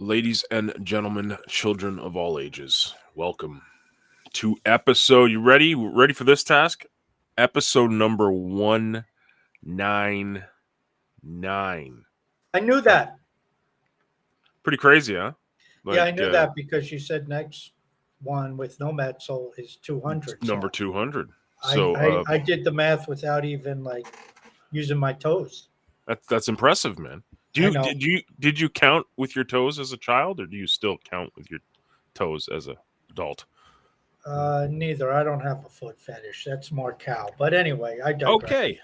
Ladies and gentlemen, children of all ages, welcome to episode. You ready? Ready for this task? Episode number 199. I knew that. Pretty crazy, huh? I knew that because you said next one with no Metzel is 200. Number 200. I did the math without even using my toes. That's impressive, man. Did you count with your toes as a child, or do you still count with your toes as an adult? Neither. I don't have a foot fetish. That's more cow. But anyway, I digress. Okay,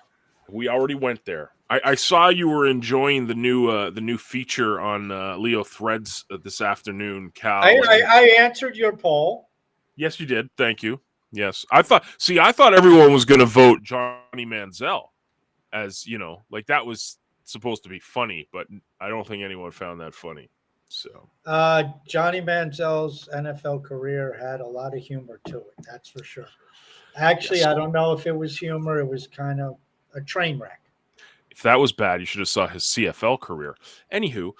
we already went there. I saw you were enjoying the new feature on Leo Threads this afternoon, Cal. I answered your poll. Yes, you did. Thank you. Yes, I thought everyone was going to vote Johnny Manziel as that was supposed to be funny, but I don't think anyone found that funny. So Johnny Manziel's NFL career had a lot of humor to it. That's for sure. Actually, yes. I don't know if it was humor. It was kind of a train wreck. If that was bad, you should have saw his CFL career. Anywho,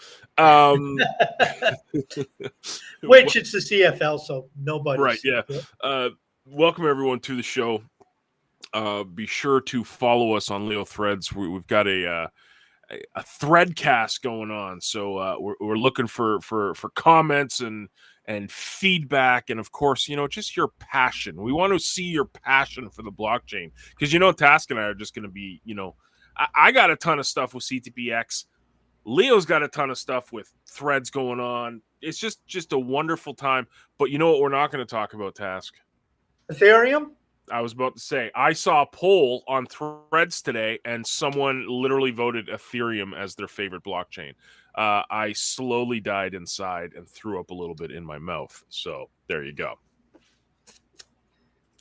which it's the CFL, so nobody. Right? Yeah. Welcome everyone to the show. Be sure to follow us on Leo Threads. We've got a threadcast going on, so we're looking for comments and feedback, and of course, just your passion. We want to see your passion for the blockchain, because Task and I are just going to be, I got a ton of stuff with CTPX. Leo's got a ton of stuff with Threads going on. It's just a wonderful time. But you know what we're not going to talk about, Task? Ethereum? I was about to say, I saw a poll on Threads today, and someone literally voted Ethereum as their favorite blockchain. I slowly died inside and threw up a little bit in my mouth. So there you go.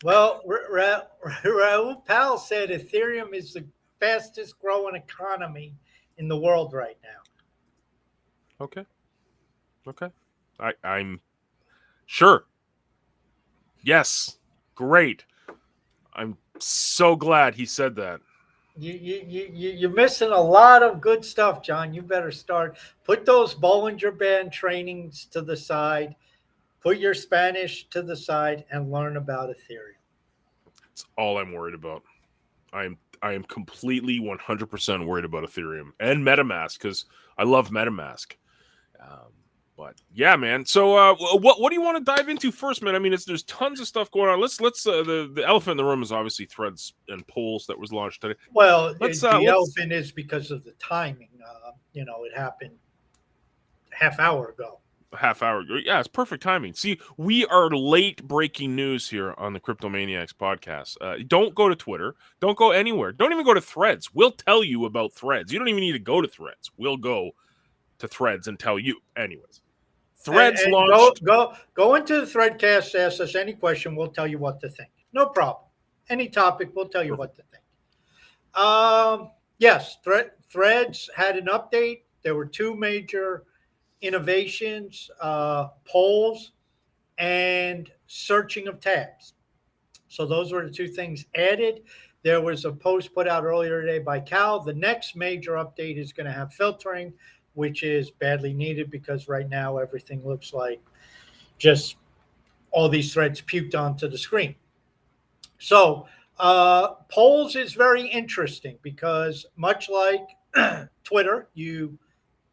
Well, Raul Powell said Ethereum is the fastest growing economy in the world right now. Okay. I'm sure. Yes. Great. I'm so glad he said that. You're missing a lot of good stuff, John. You better put those Bollinger Band trainings to the side, put your Spanish to the side, and learn about Ethereum. That's all I'm worried about. I am completely 100% worried about Ethereum and MetaMask, because I love MetaMask. But yeah, man. So what do you want to dive into first, man? I mean, there's tons of stuff going on. Let's the elephant in the room is obviously Threads and polls that was launched today. Well, the elephant is because of the timing. It happened half hour ago. Yeah, it's perfect timing. See, we are late breaking news here on the CryptoManiacs podcast. Don't go to Twitter. Don't go anywhere. Don't even go to Threads. We'll tell you about Threads. You don't even need to go to Threads. We'll go to Threads and tell you. Anyways, Threads launched. Go into the Threadcast. Ask us any question. We'll tell you what to think. No problem. Any topic, we'll tell you what to think. Yes, Threads had an update. There were two major innovations, polls and searching of tabs. So those were the two things added. There was a post put out earlier today by Cal. The next major update is going to have filtering, which is badly needed, because right now everything looks like just all these threads puked onto the screen. So polls is very interesting, because much like Twitter, you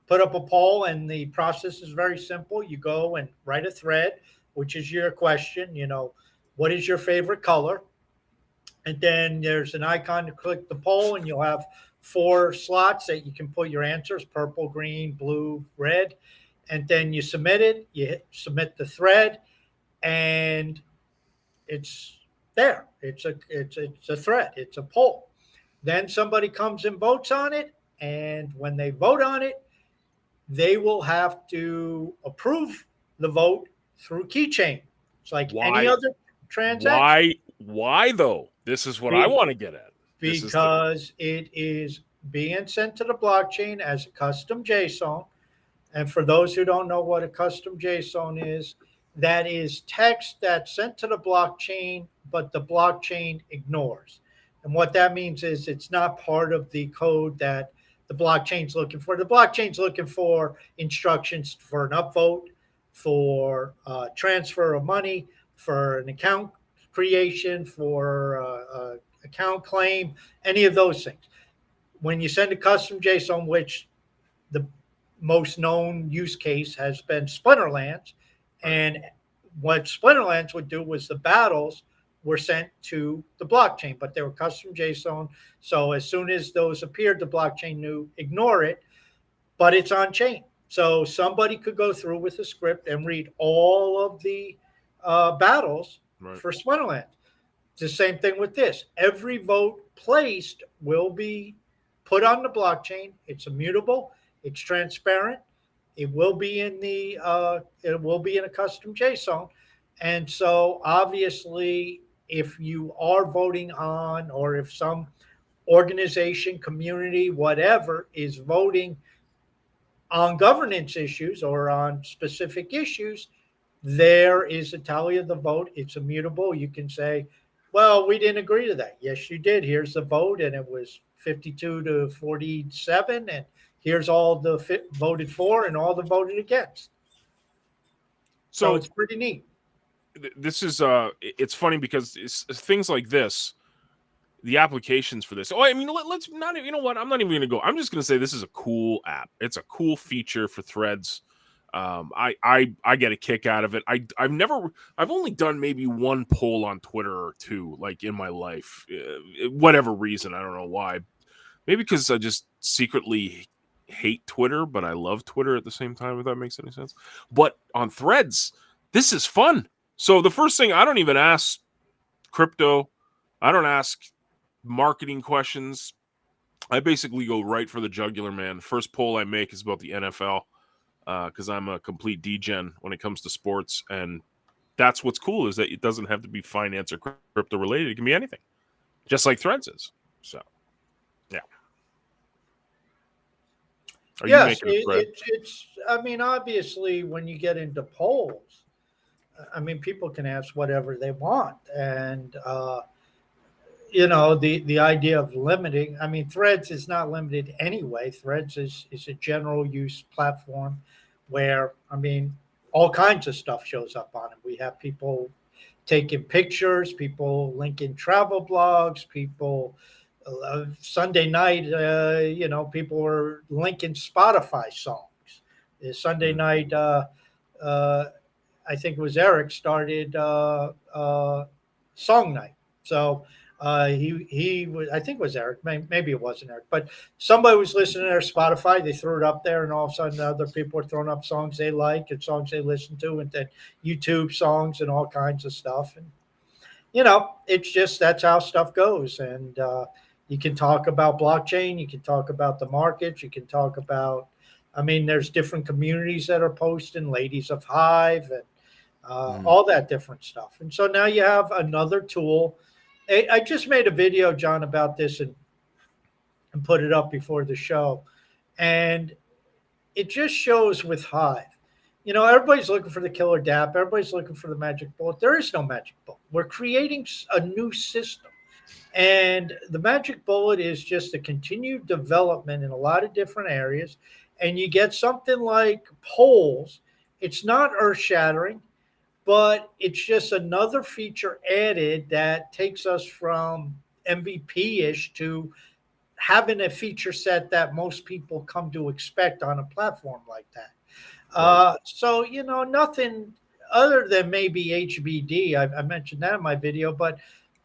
put up a poll and the process is very simple. You go and write a thread, which is your question, what is your favorite color? And then there's an icon to click the poll, and you'll have 4 slots that you can put your answers: purple, green, blue, red. And then you submit it. You submit the thread, and it's there. It's a thread. It's a poll. Then somebody comes and votes on it, and when they vote on it, they will have to approve the vote through Keychain. It's like any other transaction. Why though? This is what I want to get at. Because it is being sent to the blockchain as a custom JSON. And for those who don't know what a custom JSON is, that is text that's sent to the blockchain, but the blockchain ignores. And what that means is it's not part of the code that the blockchain's looking for. The blockchain's looking for instructions for an upvote, for transfer of money, for an account creation, for account claim, any of those things. When you send a custom JSON, which the most known use case has been Splinterlands, and what Splinterlands would do was the battles were sent to the blockchain, but they were custom JSON. So as soon as those appeared, the blockchain knew ignore it, but it's on chain. So somebody could go through with a script and read all of the battles for Splinterlands. It's the same thing with this. Every vote placed will be put on the blockchain. It's immutable. It's transparent. It will be in a custom JSON. And so obviously, if you are voting on, or if some organization, community, whatever, is voting on governance issues or on specific issues, there is a tally of the vote. It's immutable. You can say, well, we didn't agree to that. Yes, you did. Here's the vote, and it was 52 to 47, and here's all the voted for and all the voted against. So it's pretty neat. This is it's funny because it's things like this, the applications for this. Oh, I mean, let's not. You know what? I'm not even going to go. I'm just going to say this is a cool app. It's a cool feature for Threads. I get a kick out of it. I've only done maybe one poll on Twitter or two, like in my life, whatever reason. I don't know why. Maybe because I just secretly hate Twitter, but I love Twitter at the same time, if that makes any sense. But on Threads, this is fun. So the first thing, I don't even ask crypto. I don't ask marketing questions. I basically go right for the jugular, man. First poll I make is about the NFL, because I'm a complete degen when it comes to sports. And that's what's cool, is that it doesn't have to be finance or crypto related. It can be anything, just like Threads is. So, yeah. Yes, it's. I mean, obviously, when you get into polls, I mean, people can ask whatever they want, and the idea of limiting. I mean, Threads is not limited anyway. Threads is a general use platform where, I mean, all kinds of stuff shows up on it. We have people taking pictures, people linking travel blogs, people. Sunday night, people were linking Spotify songs. Sunday night, I think it was Eric started song night. So he was, I think it was Eric, maybe it wasn't Eric, but somebody was listening to their Spotify. They threw it up there, and all of a sudden other people were throwing up songs they like and songs they listen to, and then YouTube songs and all kinds of stuff. And it's just, that's how stuff goes. And you can talk about blockchain. You can talk about the markets. You can talk about, I mean, there's different communities that are posting, Ladies of Hive, and all that different stuff. And so now you have another tool. I just made a video, John, about this and put it up before the show. And it just shows with Hive. Everybody's looking for the killer dApp. Everybody's looking for the magic bullet. There is no magic bullet. We're creating a new system. And the magic bullet is just a continued development in a lot of different areas. And you get something like polls. It's not earth-shattering, but it's just another feature added that takes us from MVP-ish to having a feature set that most people come to expect on a platform like that. Right. So, nothing other than maybe HBD. I mentioned that in my video, but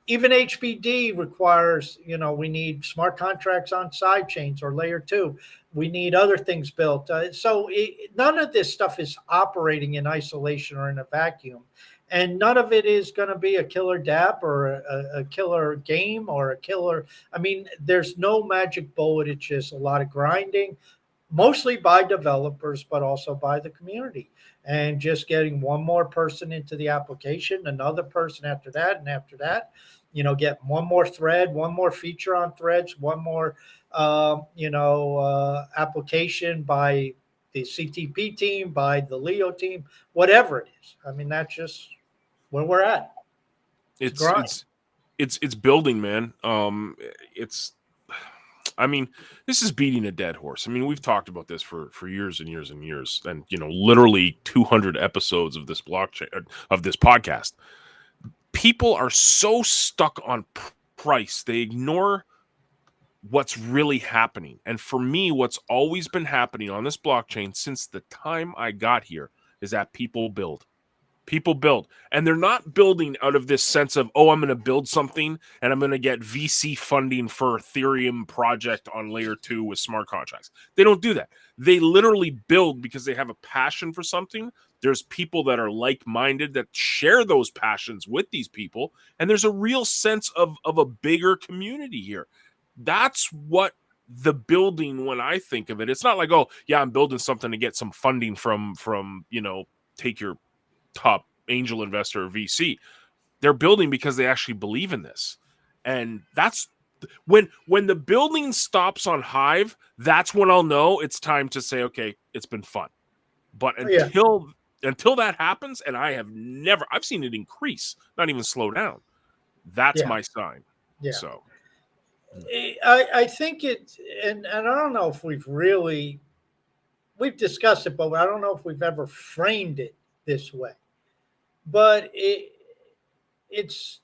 even HBD requires, we need smart contracts on side chains or layer 2. We need other things built. So none of this stuff is operating in isolation or in a vacuum. And none of it is going to be a killer dApp or a killer game or a killer. I mean, there's no magic bullet. It's just a lot of grinding, mostly by developers, but also by the community. And just getting one more person into the application, another person after that, and after that, get one more thread, one more feature on Threads, one more, application by the CTP team, by the Leo team, whatever it is. I mean, that's just where we're at. It's building, man. I mean, this is beating a dead horse. I mean, we've talked about this for years and years and years, and literally 200 episodes of this podcast. People are so stuck on price, they ignore what's really happening. And for me, what's always been happening on this blockchain since the time I got here is that people build. People build, and they're not building out of this sense of, oh, I'm going to build something and I'm going to get VC funding for Ethereum project on layer 2 with smart contracts. They don't do that. They literally build because they have a passion for something. There's people that are like-minded that share those passions with these people, and there's a real sense of a bigger community here. That's what the building, when I think of it, it's not like, oh, yeah, I'm building something to get some funding from take your top angel investor or VC. They're building because they actually believe in this. And that's when the building stops on Hive, that's when I'll know it's time to say, okay, it's been fun. But until that happens, and I've seen it increase, not even slow down. That's my sign. Yeah. So I think it, and I don't know if we've discussed it, but I don't know if we've ever framed it this way. But it's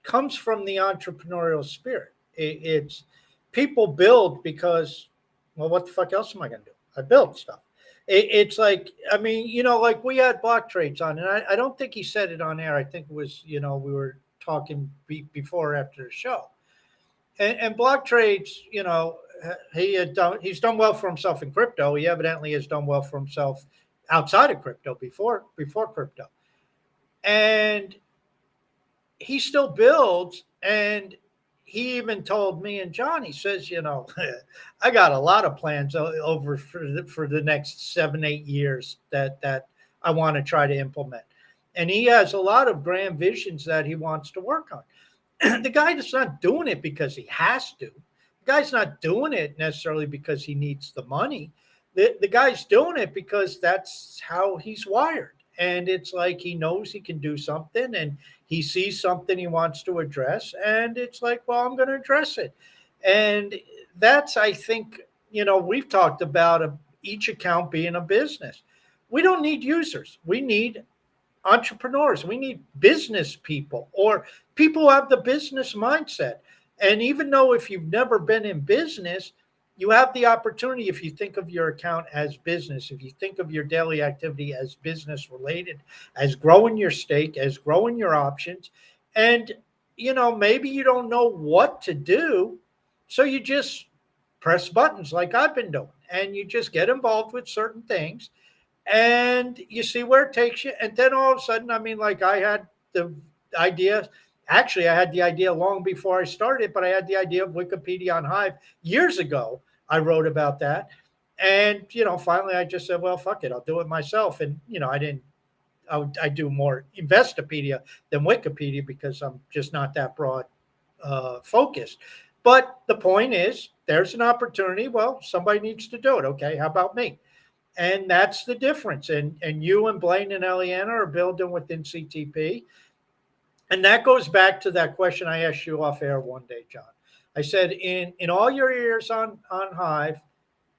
comes from the entrepreneurial spirit. It's people build because, well, what the fuck else am I going to do? I build stuff. It's like, I mean, like we had Block Trades on, and I don't think he said it on air. I think it was, we were talking before or after the show. And Block Trades, he's done well for himself in crypto. He evidently has done well for himself outside of crypto before crypto. And he still builds, and he even told me and John, he says, I got a lot of plans over for the next 7-8 years that I want to try to implement. And he has a lot of grand visions that he wants to work on. The guy is not doing it because he has to. The guy's not doing it necessarily because he needs the money. The guy's doing it because that's how he's wired. And it's like he knows he can do something, and he sees something he wants to address. And it's like, well, I'm going to address it. And that's, I think, we've talked about each account being a business. We don't need users. We need entrepreneurs. We need business people, or people who have the business mindset. And even though if you've never been in business, you have the opportunity, if you think of your account as business, if you think of your daily activity as business related, as growing your stake, as growing your options, and, maybe you don't know what to do. So you just press buttons like I've been doing, and you just get involved with certain things, and you see where it takes you. And then all of a sudden, I mean, like I had the idea. Actually, I had the idea long before I started, but I had the idea of Wikipedia on Hive years ago. I wrote about that. And, finally I just said, well, fuck it. I'll do it myself. And, I do more Investopedia than Wikipedia because I'm just not that broad focused. But the point is, there's an opportunity. Well, somebody needs to do it. Okay, how about me? And that's the difference. And you and Blaine and Eliana are building within CTP. And that goes back to that question I asked you off air one day, John. I said, in all your years on Hive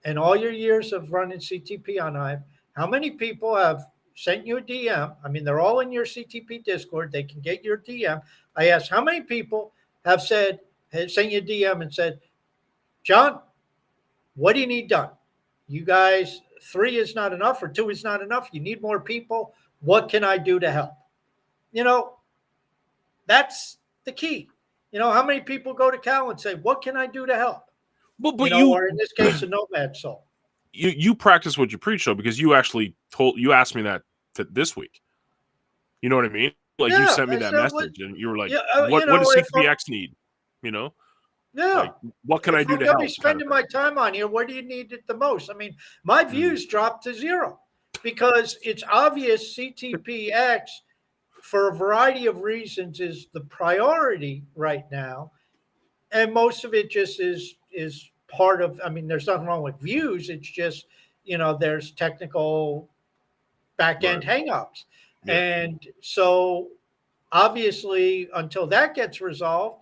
and all your years of running CTP on Hive, how many people have sent you a DM? I mean, they're all in your CTP Discord. They can get your DM. I asked, how many people have sent you a DM and said, John, what do you need done? You guys, 3 is not enough, or 2 is not enough. You need more people. What can I do to help? That's the key. How many people go to Cal and say, what can I do to help? But or in this case, a nomad soul. You practice what you preach, though, because you actually asked me that this week. You know what I mean? Like, you sent me that message, and you were like, what does CTPX need? Yeah. Like, what can I do to help? I'm spending my time on here. Where do you need it the most? I mean, my views dropped to 0 because it's obvious CTPX, for a variety of reasons, is the priority right now. And most of it just is part of, I mean, there's nothing wrong with views. It's just, there's technical back-end hangups. Yeah. And so obviously, until that gets resolved,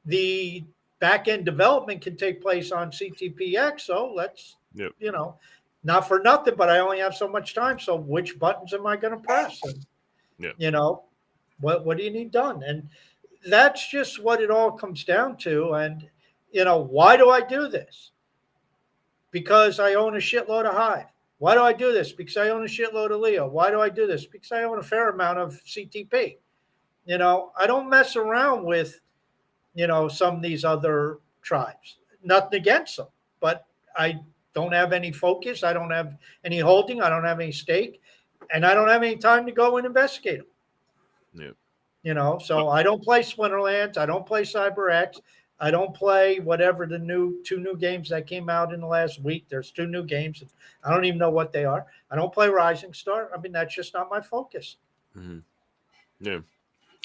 the back end development can take place on CTPX. So let's, Yep. Not for nothing, but I only have so much time. So which buttons am I going to press? And, Yeah. what do you need done? And that's just what it all comes down to. And, why do I do this? Because I own a shitload of Hive. Why do I do this? Because I own a shitload of Leo. Why do I do this? Because I own a fair amount of CTP. I don't mess around with, some of these other tribes. Nothing against them, but I don't have any focus. I don't have any holding. I don't have any stake, and I don't have any time to go and investigate them. Yeah. So I don't play Splinterlands. I don't play CyberX. I don't play whatever the two new games that came out in the last week. There's 2 new games. I don't even know what they are. I don't play Rising Star. I mean, that's just not my focus. Mm-hmm. Yeah.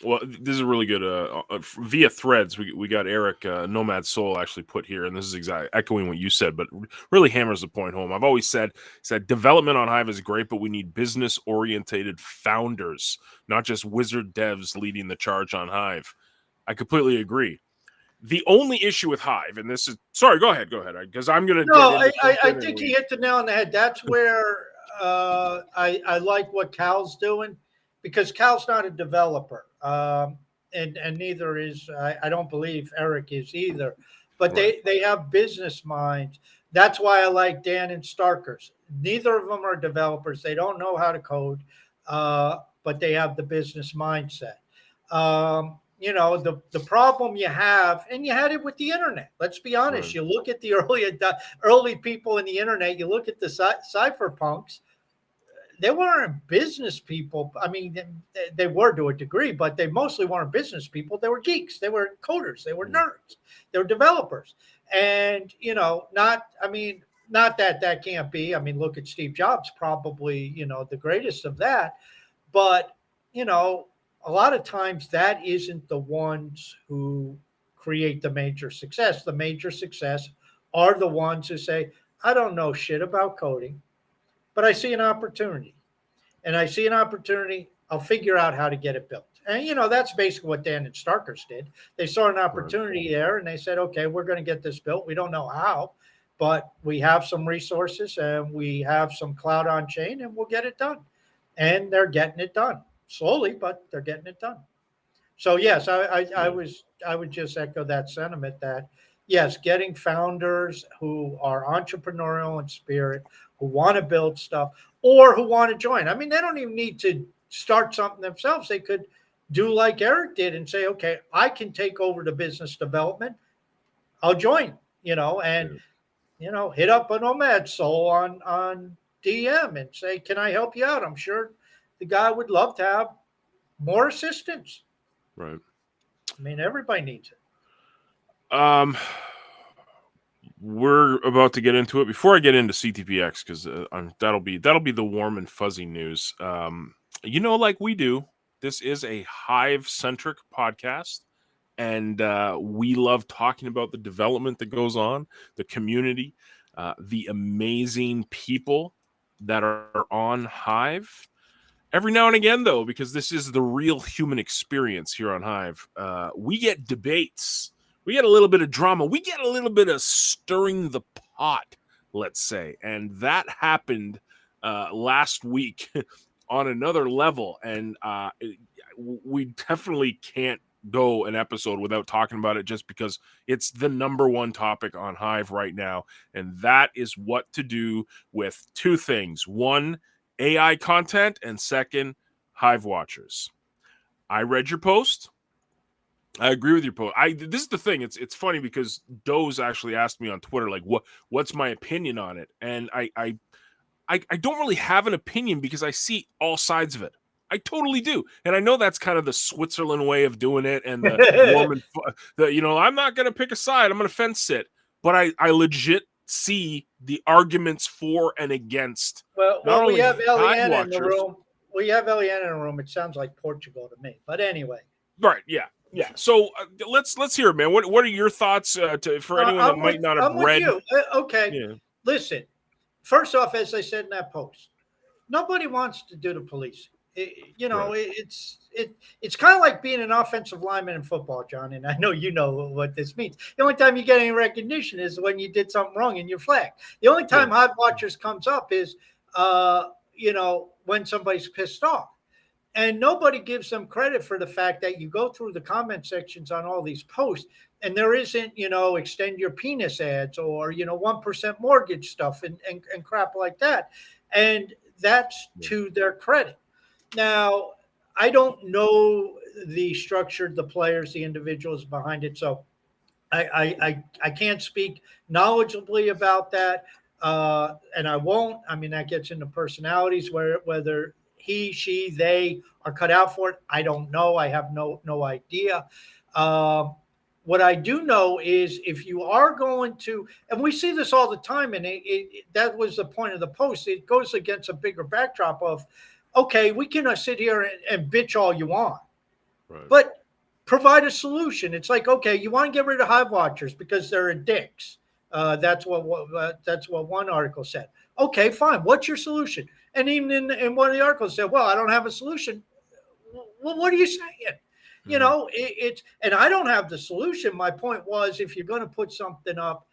Well, this is really good. Via threads, we got Eric Nomad Soul actually put here, and this is exactly echoing what you said, but really hammers the point home. I've always said development on Hive is great, but we need business-orientated founders, not just wizard devs leading the charge on Hive. I completely agree. The only issue with Hive, and this is sorry, go ahead, because I'm gonna. No, I think he hit the nail on the head. That's where I like what Cal's doing, because Cal's not a developer, and neither is I don't believe Eric is either. But they have business minds. That's why I like Dan and Starkers. Neither of them are developers. They don't know how to code, but they have the business mindset. The problem you have, and you had it with the internet. Let's be honest. Right. You look at the early people in the internet. You look at the cypherpunks. They weren't business people. I mean, they were to a degree, but they mostly weren't business people. They were geeks. They were coders. They were nerds. They were developers. And not that can't be. I mean, look at Steve Jobs, probably the greatest of that. But a lot of times that isn't the ones who create the major success. The major success are the ones who say, I don't know shit about coding, but I see an opportunity. And I see an opportunity, I'll figure out how to get it built. And, that's basically what Dan and Starkers did. They saw an opportunity there and they said, okay, we're going to get this built. We don't know how, but we have some resources and we have some cloud on chain and we'll get it done. And they're getting it done. Slowly, but they're getting it done. So yes, I would just echo that sentiment that yes, getting founders who are entrepreneurial in spirit, who want to build stuff or who want to join. I mean, they don't even need to start something themselves. They could do like Eric did and say, okay, I can take over the business development. I'll join, and hit up a Nomad Soul on DM and say, can I help you out? I'm sure the guy would love to have more assistance. Right. I mean, everybody needs it. We're about to get into it. Before I get into CTPX, because that'll be the warm and fuzzy news. Like we do, this is a Hive-centric podcast, and we love talking about the development that goes on, the community, the amazing people that are on Hive. Every now and again, though, because this is the real human experience here on Hive, we get debates. We get a little bit of drama. We get a little bit of stirring the pot, let's say. And that happened last week on another level. And we definitely can't go an episode without talking about it, just because it's the number one topic on Hive right now. And that is what to do with 2 things. 1, AI content, and 2, Hive watchers. I read your post. I agree with your post. This is the thing. It's funny because Doze actually asked me on Twitter, like, what's my opinion on it? And I don't really have an opinion because I see all sides of it. I totally do, and I know that's kind of the Switzerland way of doing it, and the Mormon, I'm not going to pick a side. I'm going to fence sit, but I legit see the arguments for and against. Well, we have Eliana in the room. We have Eliana in the room. It sounds like Portugal to me, but anyway. Right? Yeah. So let's hear it, man. What are your thoughts for anyone that might not have read? With you. Okay. Yeah. Listen. First off, as I said in that post, nobody wants to do the policing. Right. It's kind of like being an offensive lineman in football, John. And I know you know what this means. The only time you get any recognition is when you did something wrong and you're flagged. The only Yeah. time Hive Watchers comes up is when somebody's pissed off. And nobody gives them credit for the fact that you go through the comment sections on all these posts and there isn't, extend your penis ads or, 1% mortgage stuff and crap like that. And that's to their credit. Now, I don't know the structure, the players, the individuals behind it. So I can't speak knowledgeably about that, and I won't. I mean, that gets into personalities whether he, she, they are cut out for it. I don't know. I have no idea. Um, what I do know is if you are going to, and we see this all the time, and that was the point of the post. It goes against a bigger backdrop of, okay, we can sit here and bitch all you want, Right. but provide a solution. It's like, okay, you want to get rid of Hive Watchers because they're dicks. That's what one article said. Okay, fine. What's your solution? And even in one of the articles said, well, I don't have a solution. Well, what are you saying? It's and I don't have the solution. My point was, if you're going to put something up,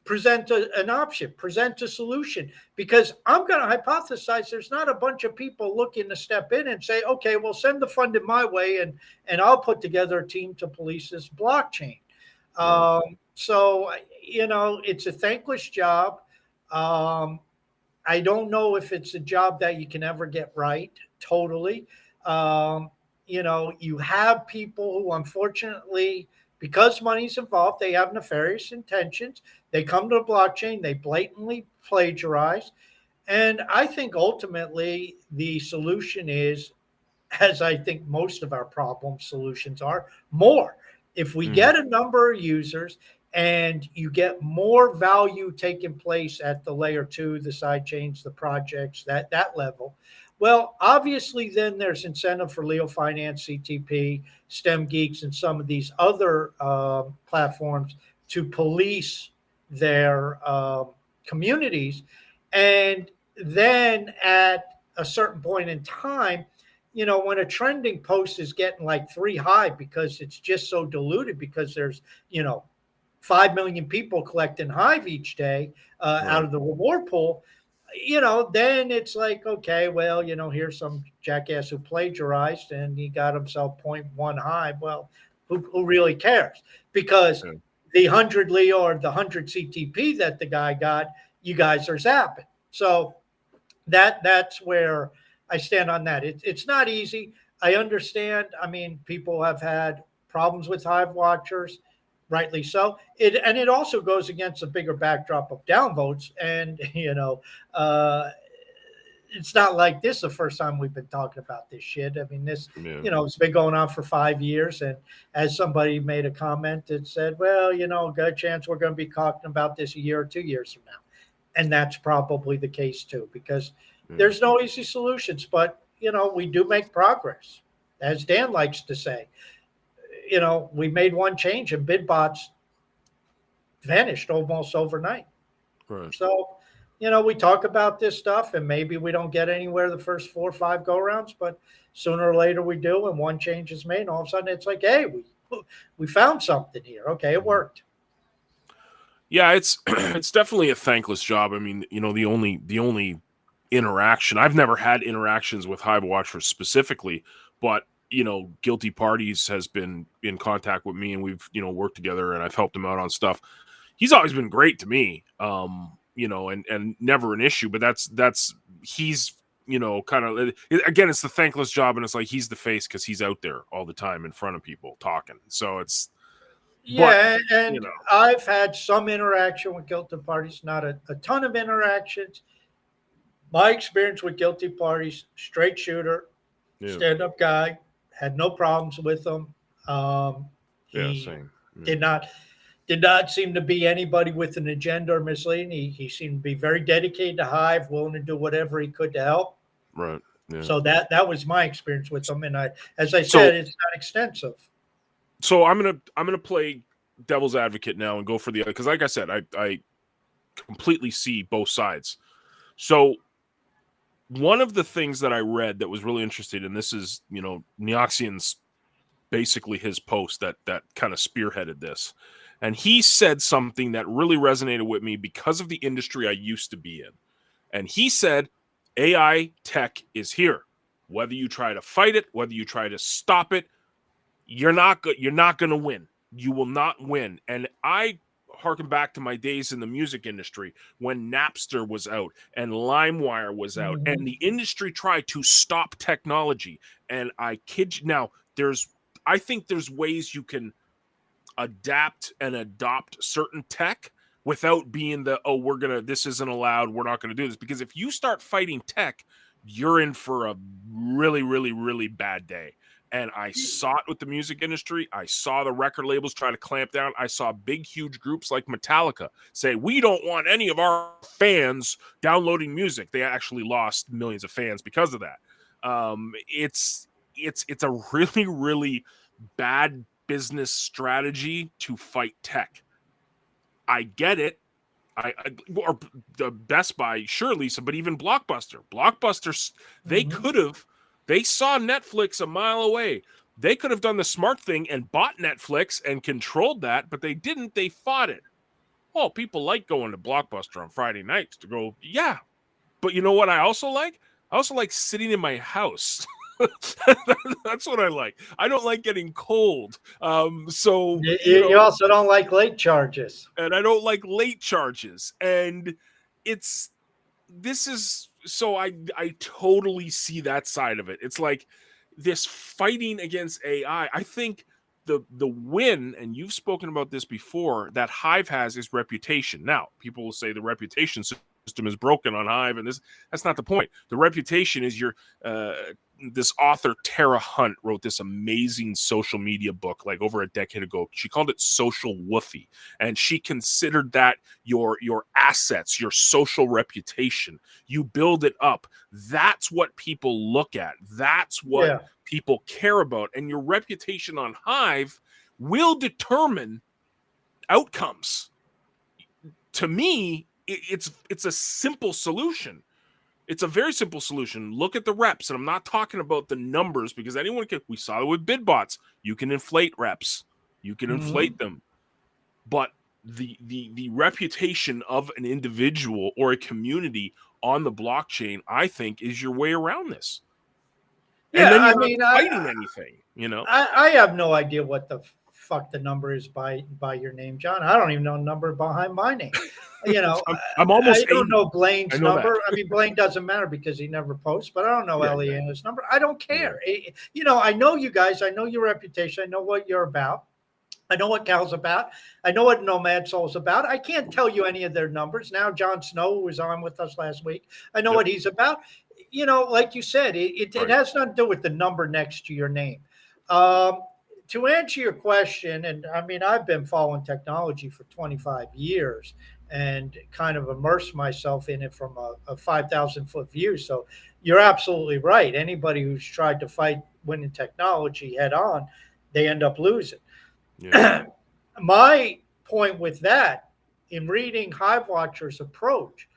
present an option, present a solution, because I'm going to hypothesize there's not a bunch of people looking to step in and say, okay, well, send the funding my way and I'll put together a team to police this blockchain. So, it's a thankless job. I don't know if it's a job that you can ever get right totally. You have people who, unfortunately, because money's involved, they have nefarious intentions. They come to the blockchain, they blatantly plagiarize. And I think ultimately the solution is, as I think most of our problem solutions are, more. If we get a number of users and you get more value taking place at the layer 2, the side chains, the projects, that level, well, obviously then there's incentive for Leo Finance, CTP, STEM Geeks, and some of these other platforms to police their communities. And then at a certain point in time, when a trending post is getting like 3 high because it's just so diluted because there's, 5 million people collecting Hive each day out of the reward pool, then it's like, okay, well, here's some jackass who plagiarized and he got himself 0.1 Hive. Well, who really cares? Because the 100 Leo or the 100 CTP that the guy got, you guys are zapping. So that's where I stand on that. It's not easy. I understand. I mean, people have had problems with Hive Watchers, rightly so. It also goes against a bigger backdrop of downvotes. And, it's not like this the first time we've been talking about this shit. I mean, this, it's been going on for 5 years. And as somebody made a comment that said, well, good chance we're going to be talking about this a year or 2 years from now. And that's probably the case too, because there's no easy solutions, but, we do make progress. As Dan likes to say, we made one change and bid bots vanished almost overnight. Right. So, we talk about this stuff and maybe we don't get anywhere the first 4 or 5 go rounds, but sooner or later we do. And one change is made. And all of a sudden it's like, hey, we found something here. Okay. It worked. Yeah, it's it's definitely a thankless job. I mean, the only interaction, I've never had interactions with Hive Watchers specifically, but Guilty Parties has been in contact with me and we've worked together and I've helped him out on stuff. He's always been great to me, and never an issue. But he's kind of, again, it's the thankless job, and it's like he's the face because he's out there all the time in front of people talking. So it's. Yeah, and I've had some interaction with Guilty Parties, not a ton of interactions. My experience with Guilty Parties, straight shooter, stand-up guy, had no problems with him. Same. Did not seem to be anybody with an agenda or misleading. He seemed to be very dedicated to Hive, willing to do whatever he could to help. Right. Yeah. So that was my experience with him, and as I said, it's not extensive. So I'm gonna play devil's advocate now and go for the other, because like I said, I completely see both sides. So one of the things that I read that was really interesting, and this is, Neoxian's basically his post that kind of spearheaded this. And he said something that really resonated with me because of the industry I used to be in. And he said, AI tech is here. Whether you try to fight it, whether you try to stop it, you're not going to win. You will not win. And I harken back to my days in the music industry when Napster was out and LimeWire was out, Mhm. and the industry tried to stop technology. And I kid you, now I think there's ways you can adapt and adopt certain tech without being this isn't allowed, we're not going to do this. Because if you start fighting tech, you're in for a really, really, really bad day. And I saw it with the music industry. I saw the record labels try to clamp down. I saw big, huge groups like Metallica say, we don't want any of our fans downloading music. They actually lost millions of fans because of that. It's a really, really bad business strategy to fight tech. I get it. Or the Best Buy, sure, Lisa, but even Blockbuster. They saw Netflix a mile away. They could have done the smart thing and bought Netflix and controlled that, but they didn't. They fought it. Oh, people like going to Blockbuster on Friday nights to go, yeah. But you know what I also like? I also like sitting in my house. That's what I like. I don't like getting cold. So You also don't like late charges. and I don't like late charges. And it's this is so I totally see that side of it. It's like this fighting against AI. I think the win, and you've spoken about this before, that Hive has is reputation. Now, people will say the reputation system is broken on Hive, and that's not the point. The reputation is your this author Tara Hunt wrote this amazing social media book like over a decade ago. She called it Social Woofy, and she considered that your assets, your social reputation. You build it up. That's what people look at. That's what people care about, and your reputation on Hive will determine outcomes. To me, it's a simple solution. It's a very simple solution. Look at the reps, and I'm not talking about the numbers because anyone can. We saw it with BidBots. You can inflate reps, you can inflate them, but the reputation of an individual or a community on the blockchain, I think, is your way around this. And then you're not fighting anything. I have no idea what the fuck the number is by your name, John. I don't even know the number behind my name. I'm almost. I don't know Blaine's number. That. I mean, Blaine doesn't matter because he never posts. But I don't know Eliana's number. I don't care. Yeah. I know you guys. I know your reputation. I know what you're about. I know what Cal's about. I know what Nomad Soul's about. I can't tell you any of their numbers. Now, Jon Snow, who was on with us last week, I know what he's about. Like you said, it has nothing to do with the number next to your name. To answer your question, and I mean, I've been following technology for 25 years and kind of immersed myself in it from a 5,000-foot view. So you're absolutely right. Anybody who's tried to fight winning technology head on, they end up losing. Yeah. My point with that, in reading Hive Watcher's approach,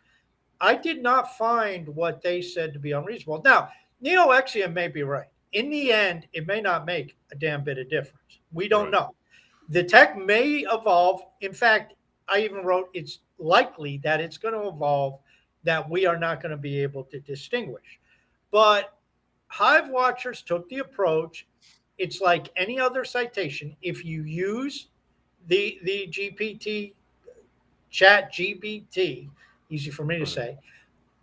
I did not find what they said to be unreasonable. Now, Neoxian may be right. In the end, it may not make a damn bit of difference. We don't know. The tech may evolve. In fact, I even wrote it's likely that it's going to evolve that we are not going to be able to distinguish. But Hive Watchers took the approach. It's like any other citation. If you use the GPT, chat GPT, easy for me to say,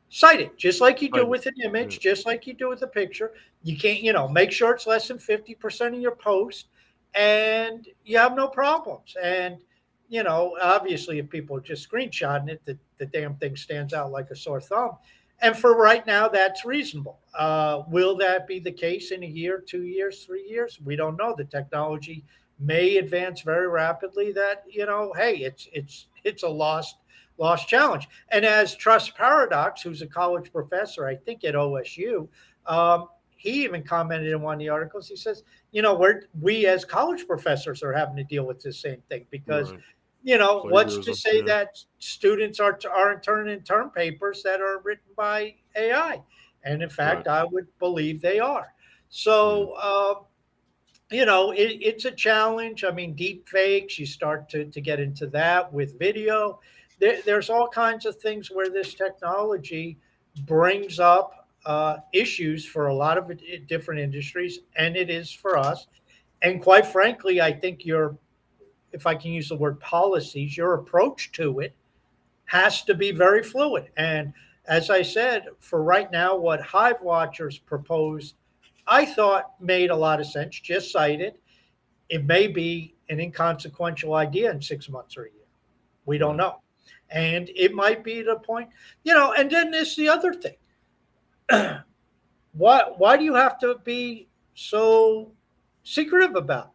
cite it just like you do with an image, just like you do with a picture. You can't, make sure it's less than 50% of your post and you have no problems. And, obviously if people are just screenshotting it, the damn thing stands out like a sore thumb. And for right now, that's reasonable. Will that be the case in a year, 2 years, 3 years? We don't know. The technology may advance very rapidly that, hey, it's a lost challenge. And as Trust Paradox, who's a college professor, I think at OSU, he even commented in one of the articles. He says, we as college professors are having to deal with the same thing because, what's to say that students aren't turning in term papers that are written by AI. And in Right. fact, I would believe they are. Yeah. So, it's a challenge. I mean, deep fakes, you start to get into that with video. There's all kinds of things where this technology brings up issues for a lot of different industries, and it is for us. And quite frankly, I think if I can use the word policies, your approach to it has to be very fluid. And as I said, for right now, what Hive Watchers proposed, I thought made a lot of sense. Just cited, it may be an inconsequential idea in 6 months or a year. We don't Right. know. And it might be the point, and then there's the other thing. Why do you have to be so secretive about it?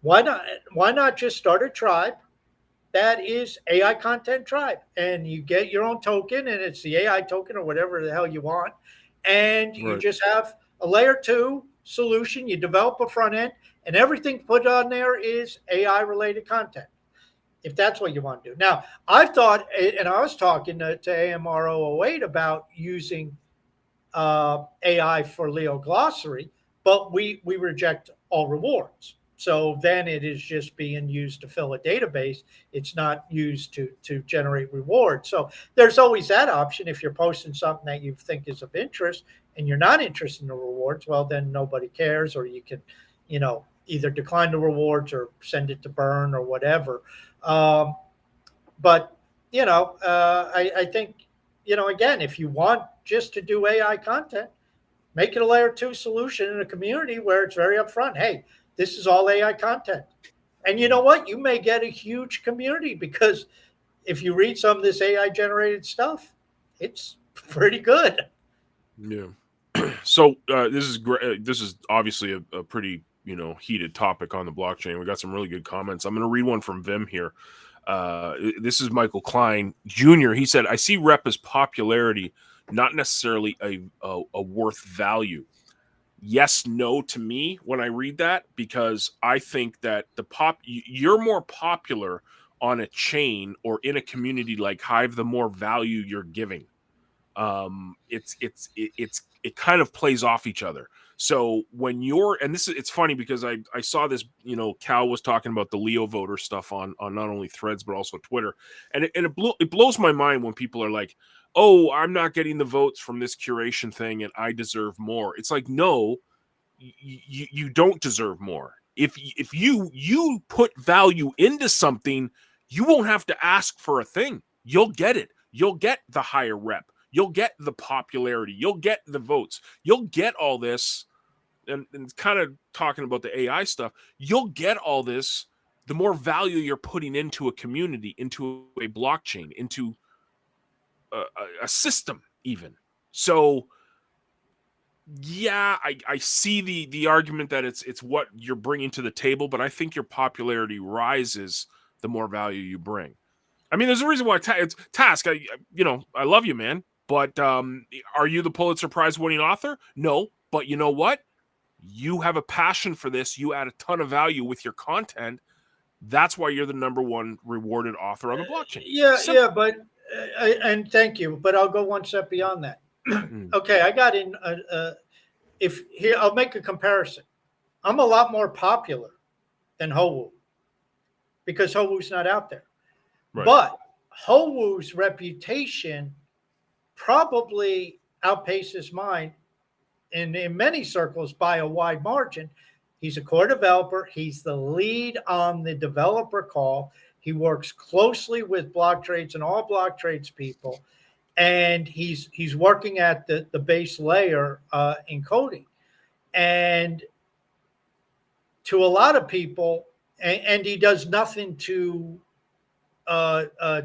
Why not just start a tribe that is AI content tribe, and you get your own token, and it's the AI token or whatever the hell you want, and you Right. just have a layer two solution. You develop a front end, and everything put on there is AI related content. If that's what you want to do. Now, I've thought, and I was talking to AMR008 about using AI for Leo Glossary, but we reject all rewards. So then it is just being used to fill a database. It's not used to generate rewards. So there's always that option. If you're posting something that you think is of interest and you're not interested in the rewards, well, then nobody cares, or you can, either decline the rewards or send it to burn or whatever. But I think, again, if you want just to do AI content, make it a layer two solution in a community where it's very upfront. Hey, this is all AI content. And you know what? You may get a huge community, because if you read some of this AI generated stuff, it's pretty good. Yeah. So this is great. This is obviously a pretty heated topic on the blockchain. We got some really good comments. I'm going to read one from Vim here. This is Michael Klein Jr. He said, "I see rep as popularity, not necessarily a worth value." Yes, no to me when I read that, because I think that you're more popular on a chain or in a community like Hive, the more value you're giving. It kind of plays off each other. So when it's funny because I saw this, Cal was talking about the Leo voter stuff on not only Threads but also Twitter, and it blows my mind when people are like, "Oh, I'm not getting the votes from this curation thing and I deserve more." It's like, no, you don't deserve more. If you put value into something, you won't have to ask for a thing. You'll get it. You'll get the higher rep. You'll get the popularity. You'll get the votes. You'll get all this. And kind of talking about the AI stuff, you'll get all this the more value you're putting into a community, into a blockchain, into a system even. So yeah, I see the argument that it's what you're bringing to the table, but I think your popularity rises the more value you bring. I mean, there's a reason why it's Task. I love you, man, but are you the Pulitzer Prize winning author? No, but you know what? You have a passion for this. You add a ton of value with your content. That's why you're the number one rewarded author on the blockchain. Yeah, Simple. but and thank you, but I'll go one step beyond that. Mm, Okay, I got in. If here, I'll make a comparison. I'm a lot more popular than Howoo, because Howoo's not out there. right. But Howoo's reputation probably outpaces mine in many circles by a wide margin. He's a core developer. He's the lead on the developer call. He works closely with block trades and all block trades people, and he's working at the base layer in coding. And to a lot of people, and he does nothing to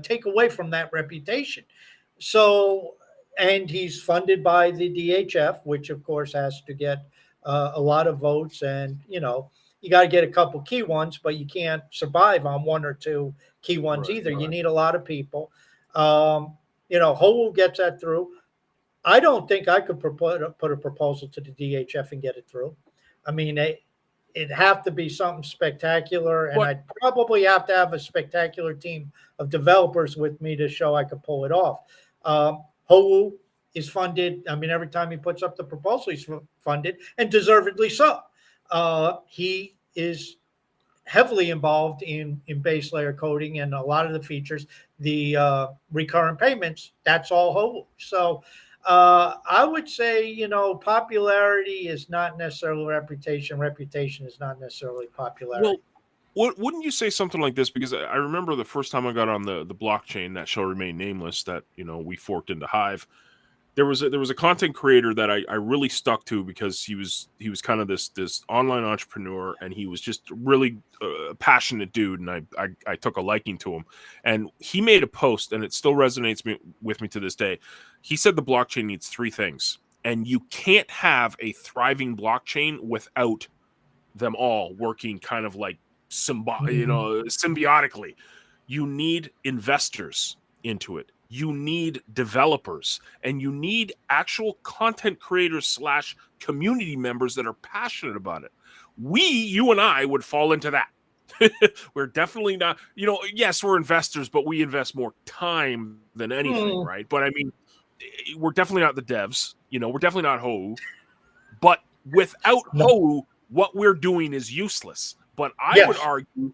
take away from that reputation. So, and he's funded by the DHF, which of course has to get a lot of votes, and you got to get a couple key ones, but you can't survive on one or two key ones Right. either. You need a lot of people. Howell gets that through. I don't think I could put a proposal to the DHF and get it through. I mean, it'd have to be something spectacular, and I'd probably have to have a spectacular team of developers with me to show I could pull it off. Howoo is funded. I mean, every time he puts up the proposal, he's funded, and deservedly so. He is heavily involved in base layer coding and a lot of the features, the recurrent payments. That's all Hou. So I would say, popularity is not necessarily reputation. Reputation is not necessarily popularity. Well, wouldn't you say something like this? Because I remember the first time I got on the blockchain that shall remain nameless, that we forked into Hive. There was a content creator that I really stuck to, because he was kind of this online entrepreneur, and he was just really passionate dude, and I took a liking to him. And he made a post, and it still resonates with me to this day. He said the blockchain needs three things, and you can't have a thriving blockchain without them all working kind of like symbiotically. You need investors into it. You need developers, and you need actual content creators / community members that are passionate about it. You and I would fall into that. We're definitely not, yes, we're investors, but we invest more time than anything, right? But I mean, we're definitely not the devs, we're definitely not Hou. But without Hou, what we're doing is useless. But I would argue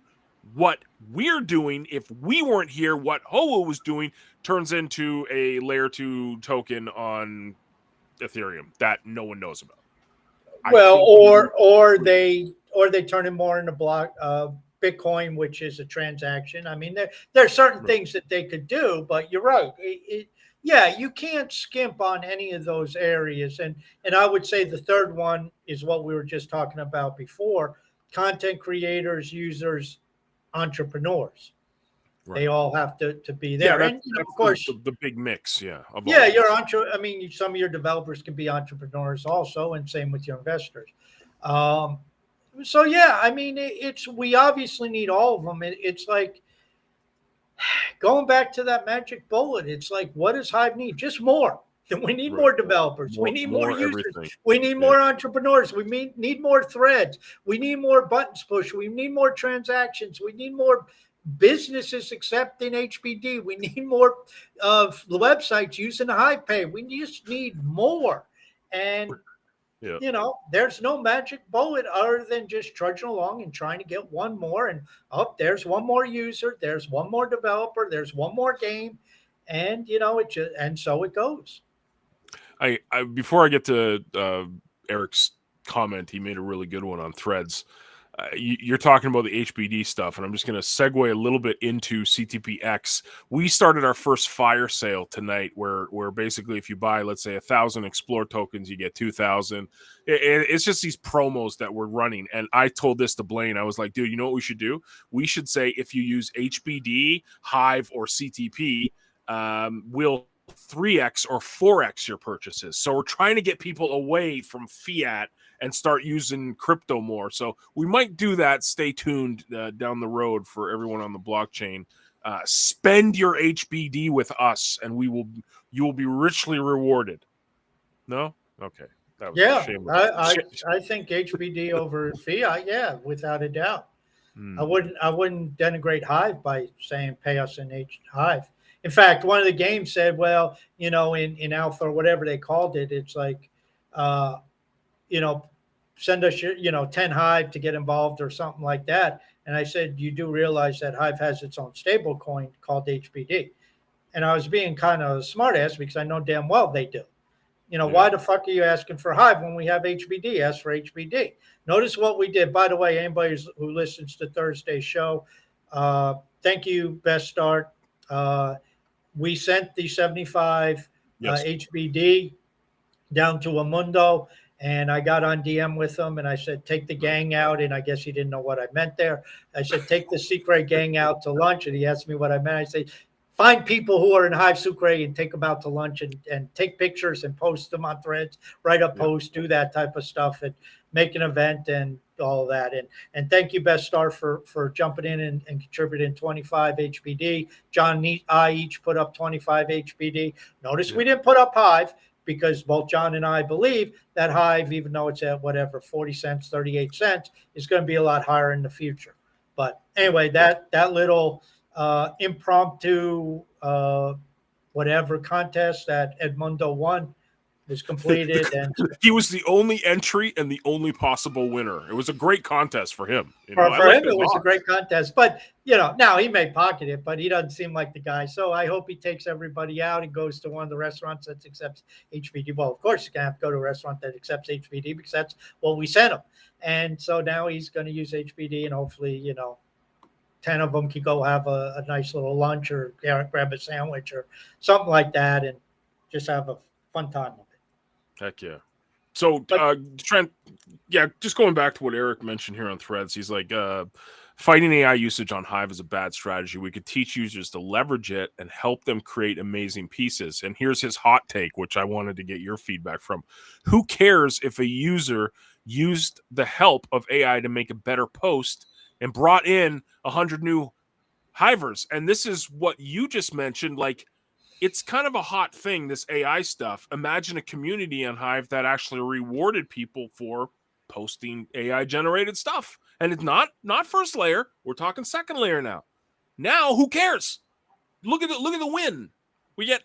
what we're doing, if we weren't here, what Hou was doing turns into a layer 2 token on Ethereum that no one knows about. Well, or they turn it more into Bitcoin, which is a transaction. I mean, there are certain things that they could do, but you're right. You can't skimp on any of those areas. And I would say the third one is what we were just talking about before: content creators, users, entrepreneurs. Right. They all have to be there. And of course, the big mix. Yeah. Some of your developers can be entrepreneurs also, and same with your investors. We obviously need all of them. It's like going back to that magic bullet. It's like, what does Hive need? Just more. We need more developers. We need more users. Everything. We need more entrepreneurs. We need more threads. We need more buttons pushed. We need more transactions. We need more businesses accepting HBD. We need more websites using Hive Pay. We just need more. And there's no magic bullet other than just trudging along and trying to get one more. And there's one more user. There's one more developer. There's one more game. And and so it goes. I before I get to Eric's comment, he made a really good one on threads. You're talking about the HBD stuff, and I'm just going to segue a little bit into CTPX. We started our first fire sale tonight, where basically if you buy, let's say, 1,000 Explore tokens, you get 2,000. It's just these promos that we're running. And I told this to Blaine. I was like, dude, you know what we should do? We should say, if you use HBD, Hive, or CTP, we'll 3x or 4x your purchases. So we're trying to get people away from fiat and start using crypto more. So we might do that. Stay tuned down the road for everyone on the blockchain. Spend your HBD with us, and you will be richly rewarded. No? Okay. That was shameless. I think HBD over fiat. Yeah, without a doubt. I wouldn't denigrate Hive by saying pay us in Hive. In fact, one of the games said, well, in alpha or whatever they called it, it's like, send us your, 10 Hive to get involved or something like that. And I said, you do realize that Hive has its own stable coin called HBD. And I was being kind of a smart ass because I know damn well they do. Why the fuck are you asking for Hive when we have HBD? Ask for HBD. Notice what we did. By the way, anybody who listens to Thursday's show, thank you, Best Start. We sent the 75 HBD down to Amundo, and I got on DM with him, and I said, take the gang out. And I guess he didn't know what I meant there. I said, take the Secret gang out to lunch. And he asked me what I meant. I said, find people who are in Hive Sucre and take them out to lunch and take pictures and post them on threads, write a post, do that type of stuff, and make an event and all of that. And thank you, Best Star, for jumping in and contributing 25 HBD. John and I each put up 25 HBD. Notice we didn't put up Hive, because both John and I believe that Hive, even though it's at 40 cents, 38 cents, is going to be a lot higher in the future. But anyway, that little impromptu whatever contest that Edmundo won was completed. And he was the only entry and the only possible winner. It was a great contest for him. For I him, liked it was a odds. great contest. But, now he may pocket it, but he doesn't seem like the guy. So I hope he takes everybody out and goes to one of the restaurants that accepts HBD. Well, of course, he's going to have to go to a restaurant that accepts HBD because that's what we sent him. And so now he's going to use HBD, and hopefully, 10 of them can go have a nice little lunch or grab a sandwich or something like that and just have a fun time with it. Heck yeah. So, Trent, just going back to what Eric mentioned here on Threads, he's like, fighting AI usage on Hive is a bad strategy. We could teach users to leverage it and help them create amazing pieces. And here's his hot take, which I wanted to get your feedback from. Who cares if a user used the help of AI to make a better post and brought in 100 new Hivers? And this is what you just mentioned, like, it's kind of a hot thing, this AI stuff. Imagine a community on Hive that actually rewarded people for posting AI generated stuff. And it's not first layer. We're talking second layer now. Now, who cares? Look at the win. We get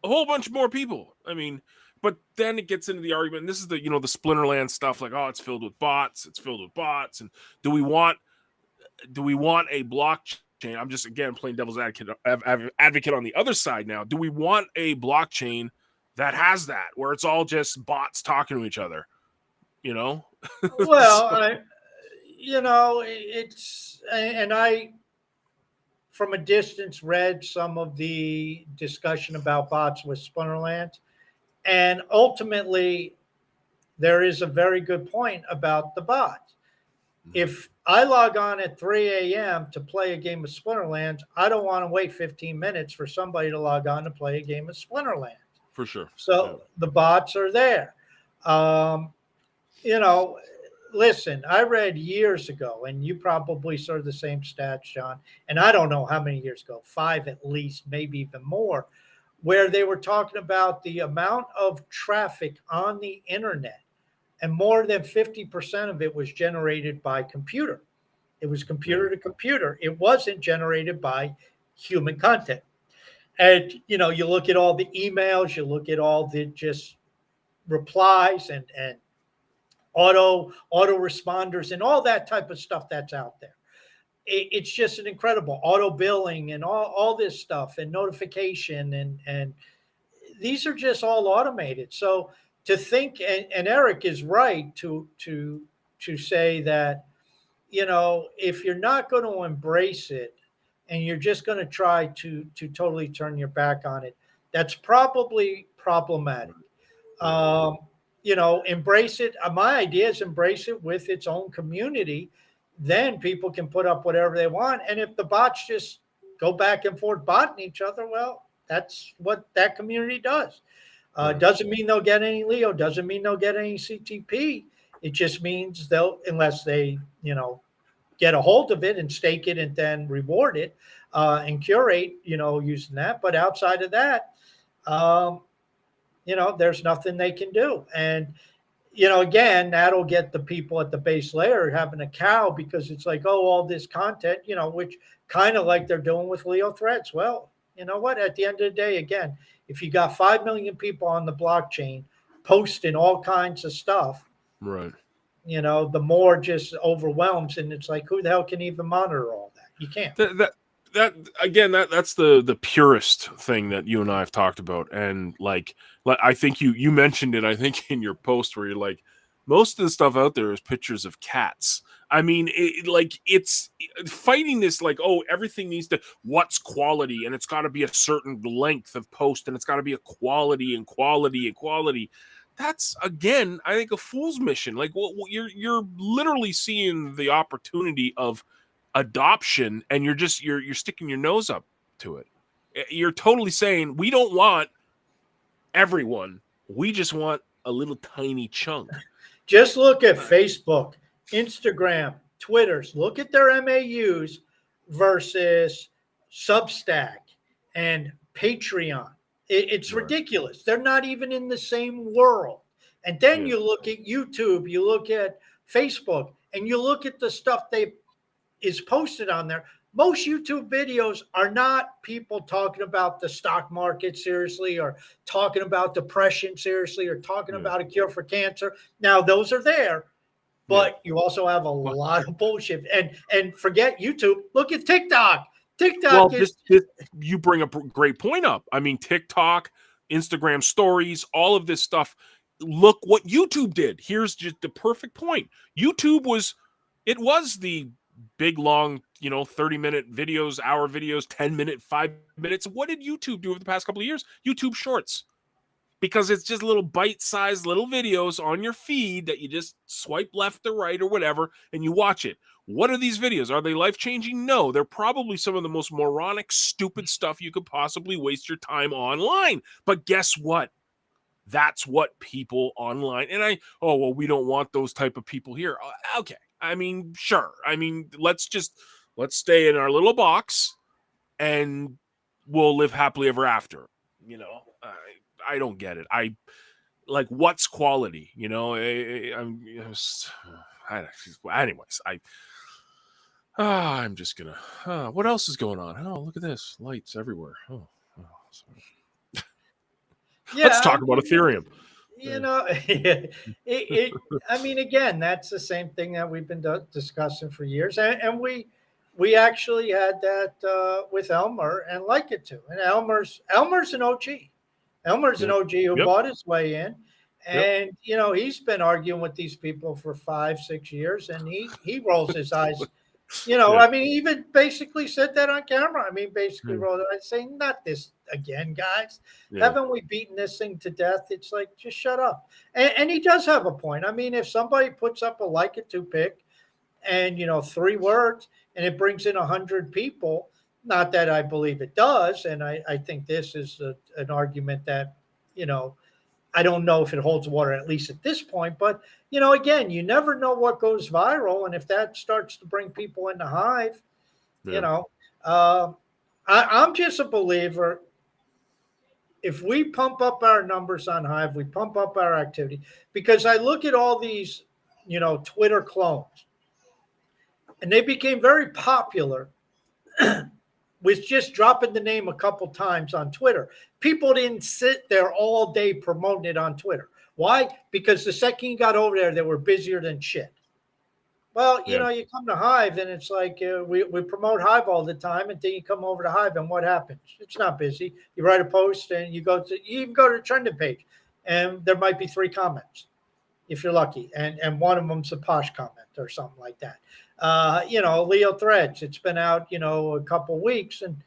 a whole bunch more people. I mean, but then it gets into the argument. And this is the, the Splinterland stuff, like, oh, it's filled with bots. It's filled with bots. And do we want a blockchain? I'm just, again, playing devil's advocate on the other side now. Do we want a blockchain that has that, where it's all just bots talking to each other? Well, So, I, from a distance, read some of the discussion about bots with Splinterland. And ultimately, there is a very good point about the bots. If I log on at 3 a.m. to play a game of Splinterlands, I don't want to wait 15 minutes for somebody to log on to play a game of Splinterlands. For sure. So the bots are there. Listen, I read years ago, and you probably saw the same stats, John, and I don't know how many years ago, 5 at least, maybe even more, where they were talking about the amount of traffic on the internet. And more than 50% of it was generated by computer. It was computer to computer. It wasn't generated by human content. And, you look at all the emails, you look at all the just replies and auto responders and all that type of stuff that's out there. It's just an incredible auto billing and all this stuff and notification. And these are just all automated. So, to think, and Eric is right to say that, if you're not going to embrace it and you're just going to try to totally turn your back on it, that's probably problematic. Embrace it. My idea is embrace it with its own community. Then people can put up whatever they want. And if the bots just go back and forth botting each other, well, that's what that community does. Doesn't mean they'll get any Leo. Doesn't mean they'll get any CTP. It just means unless they, get a hold of it and stake it and then reward it and curate, using that. But outside of that, there's nothing they can do. And, again, that'll get the people at the base layer having a cow because it's like, oh, all this content, which kind of like they're doing with Leo Threads. Well, you know what? At the end of the day, again, if you got 5 million people on the blockchain posting all kinds of stuff, right, the more just overwhelms, and it's like, who the hell can even monitor all that? You can't. That's the purest thing that you and I have talked about, and like I think you mentioned it. I think in your post where you're like, most of the stuff out there is pictures of cats. I mean, it's fighting this, like, oh, everything needs to, what's quality, and it's got to be a certain length of post, and it's got to be a quality and quality and quality. That's, again, I think, a fool's mission. Like, you're literally seeing the opportunity of adoption, and you're sticking your nose up to it. You're totally saying, we don't want everyone. We just want a little tiny chunk. Just look at Facebook, Instagram, Twitters. Look at their MAUs versus Substack and Patreon. It's ridiculous. They're not even in the same world. And then you look at YouTube, you look at Facebook, and you look at the stuff is posted on there. Most YouTube videos are not people talking about the stock market seriously, or talking about depression seriously, or talking about a cure for cancer. Now, those are there, but you also have a lot of bullshit. And forget YouTube. Look at TikTok. TikTok Well, you bring a great point up. I mean, TikTok, Instagram stories, all of this stuff. Look what YouTube did. Here's just the perfect point. YouTube was the big, long, 30-minute videos, hour videos, 10-minute, 5 minutes. What did YouTube do over the past couple of years? YouTube Shorts. Because it's just little bite-sized little videos on your feed that you just swipe left or right or whatever, and you watch it. What are these videos? Are they life-changing? No. They're probably some of the most moronic, stupid stuff you could possibly waste your time online. But guess what? That's what people online, and we don't want those type of people here. Okay. I mean, sure. I mean, let's stay in our little box and we'll live happily ever after. I don't get it. What's quality? Anyways, I'm just gonna. What else is going on? Oh, look at this! Lights everywhere. Sorry. Let's talk about Ethereum. I mean, again, that's the same thing that we've been discussing for years, and we actually had that with Elmer and like it too. And Elmer's an OG. Elmer's an OG who bought his way in, and he's been arguing with these people for 5-6 years, and he rolls his eyes. I mean, he even basically said that on camera. I mean, basically rolled his eyes, saying, "Not this again, guys. Haven't we beaten this thing to death?" It's like, just shut up. And he does have a point. I mean, if somebody puts up a like it to pic, and 3 words, and it brings in 100 people. Not that I believe it does, and I think this is an argument that, I don't know if it holds water, at least at this point. But, again, you never know what goes viral, and if that starts to bring people into Hive, I'm just a believer. If we pump up our numbers on Hive, we pump up our activity, because I look at all these, Twitter clones, and they became very popular with just dropping the name a couple times on Twitter. People didn't sit there all day promoting it on Twitter. Why? Because the second you got over there, they were busier than shit. Well, you come to Hive, and it's like we promote Hive all the time, and then you come over to Hive, and what happens? It's not busy. You write a post, and you even go to the trending page, and there might be 3 comments, if you're lucky, and one of them's a posh comment or something like that. Leo Threads, it's been out, a couple weeks, and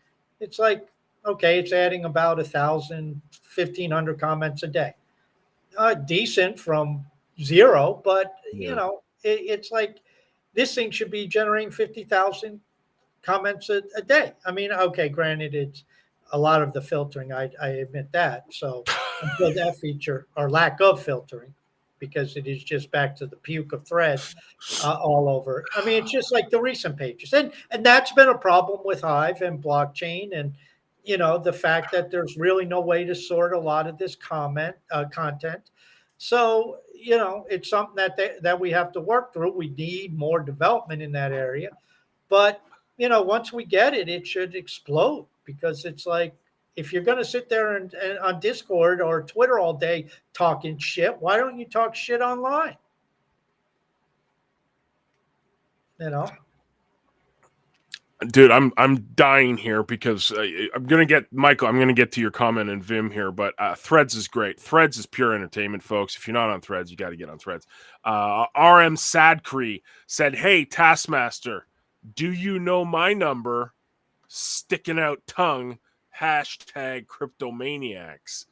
it's like, okay, it's adding about 1,000, 1,500 comments a day. Decent from 0, but it's like this thing should be generating 50,000 comments a day. I mean, okay, granted, it's a lot of the filtering, I admit that. So until that feature, or lack of filtering, because it is just back to the puke of threads all over. I mean, it's just like the recent pages. And that's been a problem with Hive and blockchain, and, the fact that there's really no way to sort a lot of this content. So, it's something that we have to work through. We need more development in that area. But, once we get it, it should explode, because it's like, if you're going to sit there and on Discord or Twitter all day talking shit, why don't you talk shit online? Dude, I'm dying here, because I'm gonna get Michael. I'm gonna get to your comment and Vim here, but Threads is great. Threads is pure entertainment, folks. If you're not on Threads, you got to get on Threads. RM Sadcree said, "Hey, Taskmaster, do you know my number? Sticking out tongue. Hashtag CryptoManiacs."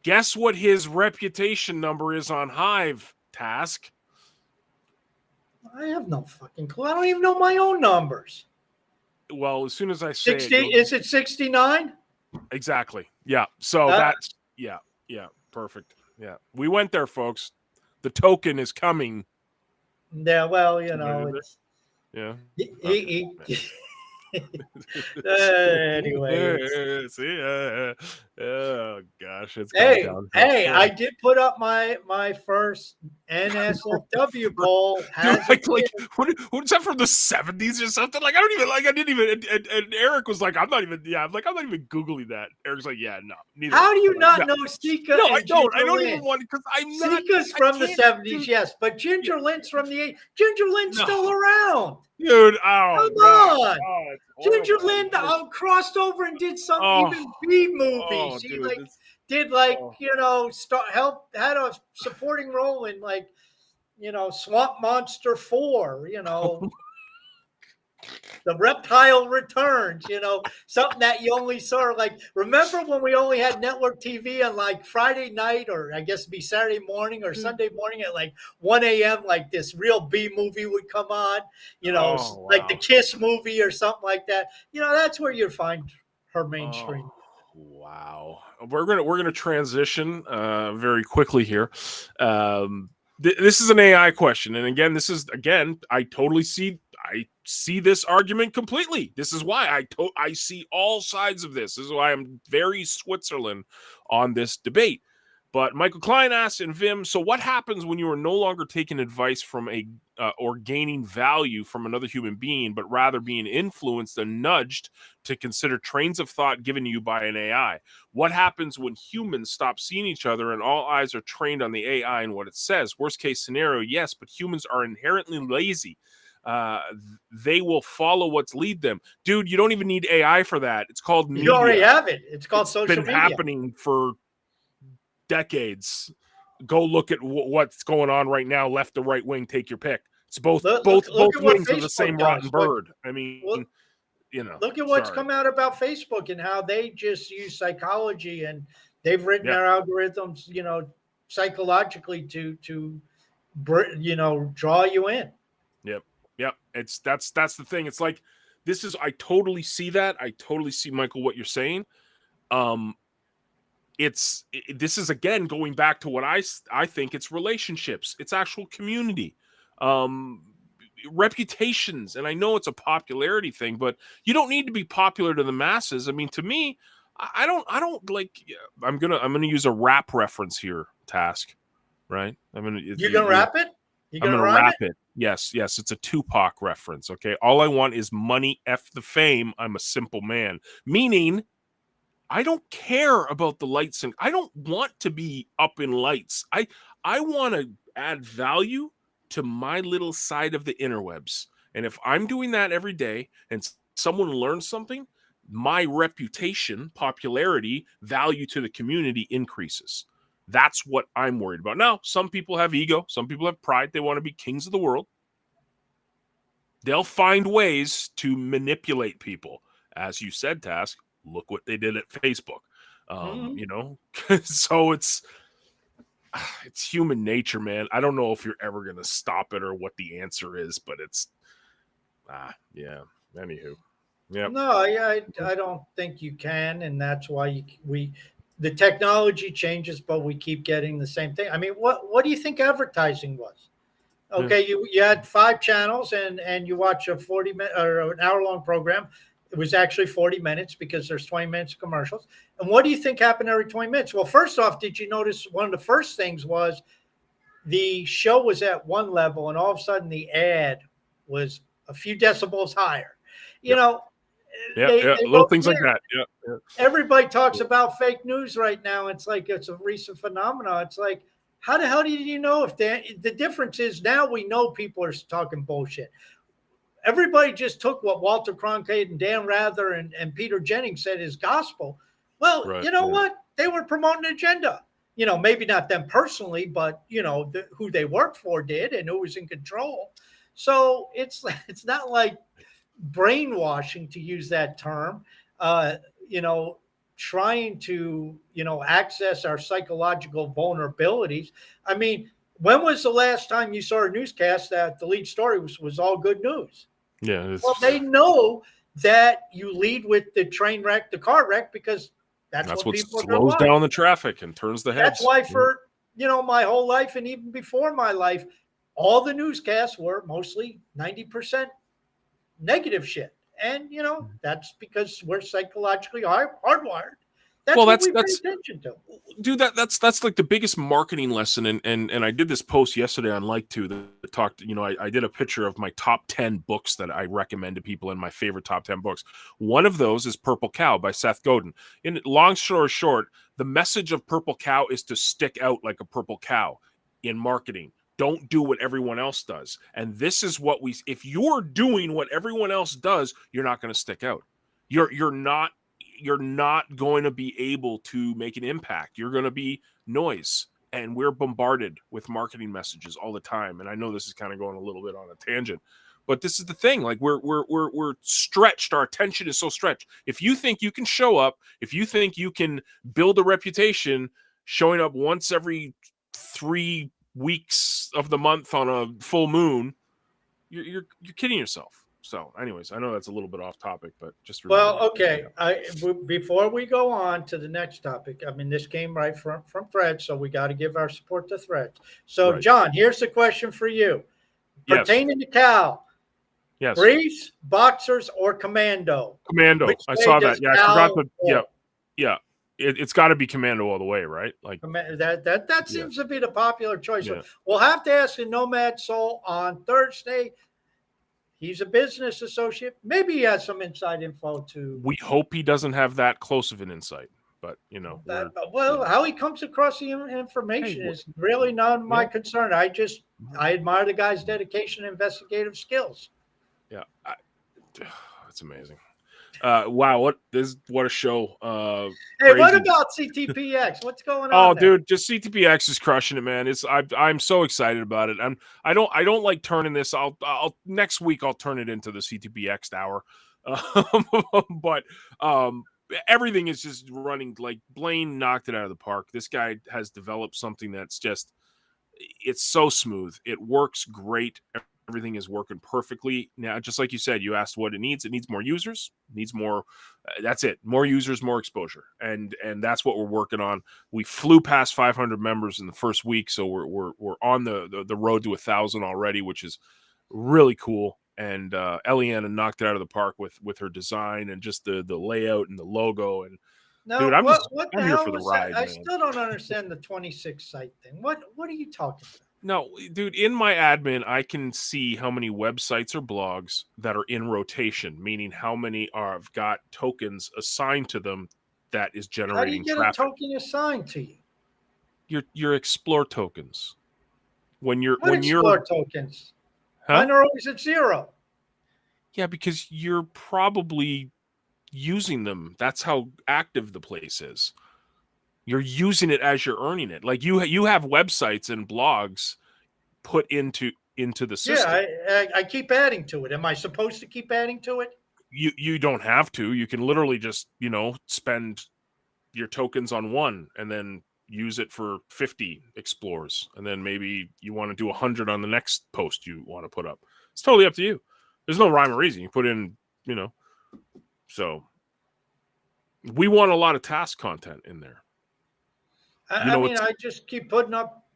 Guess what his reputation number is on Hive, Task? I have no fucking clue. I don't even know my own numbers. Well, as soon as I say 60, is it 69? Exactly. Yeah. So that's yeah, perfect. Yeah. We went there, folks. The token is coming. Yeah, well, it's yeah. Anyways. See ya. Oh gosh, it's gone downhill. Hey, Yeah. I did put up my first NSFW poll. Dude, Has it been? what's that from the 70s or something? Like, I didn't even, and Eric was like, I'm not even Googling that. Eric's like, yeah, no, neither. How do you Like, not know Sika no, and I Ginger don't Lynn? even want, because Sika's I from the can't 70s, do- yes, but Ginger Lynn's from the 80s. Ginger Lynn's No. still around. Dude, oh Come god, on. oh, it's Ginger horrible. Lynn crossed over and did some Oh, even B movie. oh, She dude, did oh. had a supporting role in Swamp Monster 4, The Reptile Returns, something that you only saw. Like, remember when we only had network TV on like Friday night, or I guess it'd be Saturday morning or Sunday morning at like 1 a.m., like this real B movie would come on, Oh, like the wow. Kiss movie or something like that. That's where you'd find her mainstream. Wow. We're gonna transition very quickly here. This is an AI question, and again, I see this argument completely. This is why I see all sides of this. This is why I'm very Switzerland on this debate. But Michael Klein asks, and Vim, so what happens when you are no longer taking advice from or gaining value from another human being, but rather being influenced and nudged to consider trains of thought given to you by an AI? What happens when humans stop seeing each other and all eyes are trained on the AI and what it says? Worst case scenario, yes, but humans are inherently lazy. They will follow what's lead them. Dude, you don't even need AI for that. It's called media. You already have it. It's called social been media. happening for decades. Go look at what's going on right now, left or right wing, take your pick. It's both Look wings of the Facebook same does. rotten bird. I mean, Look at what's sorry. come out about Facebook and how they just use psychology, and they've written their algorithms, psychologically to draw you in. Yep. That's the thing. It's like, I totally see that. I totally see, Michael, what you're saying. This is again going back to what I think it's relationships. It's actual community. Reputations, and I know it's a popularity thing, but you don't need to be popular to the masses. I mean, to me, I don't like. I'm gonna use a rap reference here, Task. Right? You're gonna rap it. I'm gonna rap it. Yes, it's a Tupac reference. Okay, all I want is money, f the fame. I'm a simple man. Meaning, I don't care about the lights, and I don't want to be up in lights. I want to add value to my little side of the interwebs. And if I'm doing that every day and someone learns something, my reputation, popularity, value to the community increases. That's what I'm worried about. Now, some people have ego. Some people have pride. They want to be kings of the world. They'll find ways to manipulate people. As you said, Task, look what they did at Facebook. So it's human nature, man. I don't know if you're ever going to stop it or what the answer is, but it's, anywho. Yeah. No, I don't think you can, and that's why the technology changes, but we keep getting the same thing. I mean, what do you think advertising was? Okay, you had 5 channels, and you watch a 40-minute or an hour-long program. It was actually 40 minutes because there's 20 minutes of commercials. And what do you think happened every 20 minutes? Well, first off, did you notice one of the first things was the show was at one level, and all of a sudden the ad was a few decibels higher? Little things like that. Yeah. Everybody talks about fake news right now. It's like it's a recent phenomenon. It's like, how the hell did you know if the difference is now we know people are talking bullshit. Everybody just took what Walter Cronkite and Dan Rather and Peter Jennings said is gospel. Well, what? They were promoting an agenda. Maybe not them personally, but, who they worked for did and who was in control. So it's not like brainwashing, to use that term, trying to, access our psychological vulnerabilities. I mean, when was the last time you saw a newscast that the lead story was all good news? Yeah. Well, they know that you lead with the train wreck, the car wreck, because that's what people slows down the traffic and turns the heads. That's why for, my whole life and even before my life, all the newscasts were mostly 90% negative shit. And, that's because we're psychologically hardwired That's Well, what we pay that's attention to. dude, that's like the biggest marketing lesson. And I did this post yesterday on Like To that talked, I did a picture of my top 10 books that I recommend to people and my favorite top 10 books. One of those is Purple Cow by Seth Godin. In long story short, the message of Purple Cow is to stick out like a purple cow in marketing. Don't do what everyone else does. And this is what if you're doing what everyone else does, you're not going to stick out. You're not going to be able to make an impact. You're going to be noise. And we're bombarded with marketing messages all the time. And I know this is kind of going a little bit on a tangent, but this is the thing. Like we're stretched. Our attention is so stretched. If you think you can show up, if you think you can build a reputation showing up once every 3 weeks of the month on a full moon, you're kidding yourself. So, anyways, I know that's a little bit off topic, but just well, okay. Before we go on to the next topic, I mean, this came right from Threads, so we got to give our support to Threads. So, right. John, here's the question for you pertaining to Cal. Yes. Briefs, boxers, or commando? Commando. I saw that. Yeah, I forgot to. Yeah. It's got to be commando all the way, right? Like that seems to be the popular choice. Yeah. We'll have to ask the Nomad Soul on Thursday. He's a business associate. Maybe he has some inside info too. We hope he doesn't have that close of an insight, but how he comes across the information is really not my concern. I admire the guy's dedication and investigative skills. Yeah, that's amazing. Wow, what a show. Hey, crazy. What about CTPX? What's going on? Oh, dude, just CTPX is crushing it, man. I'm so excited about it. I don't like turning this. I'll next week I'll turn it into the CTPX hour. But everything is just running like Blaine knocked it out of the park. This guy has developed something that's it's so smooth. It works great. Everything is working perfectly. Now, just like you said, you asked what it needs. It needs more users. It needs more. That's it. More users, more exposure, and that's what we're working on. We flew past 500 members in the first week, so we're on the road to 1,000 already, which is really cool. And Eliana knocked it out of the park with her design and just the layout and the logo. And no, dude, I'm here for the ride. I still don't understand the 26 site thing. What are you talking about? No, dude, in my admin, I can see how many websites or blogs that are in rotation, meaning how many have got tokens assigned to them that is generating traffic. How do you get a token assigned to you? Your explore tokens. When you're tokens? Huh? Mine are always at 0. Yeah, because you're probably using them. That's how active the place is. You're using it as you're earning it. Like you have websites and blogs put into the system. Yeah, I keep adding to it. Am I supposed to keep adding to it? You don't have to. You can literally just, spend your tokens on one and then use it for 50 explores. And then maybe you want to do 100 on the next post you want to put up. It's totally up to you. There's no rhyme or reason. You put in, so we want a lot of task content in there. I just keep putting up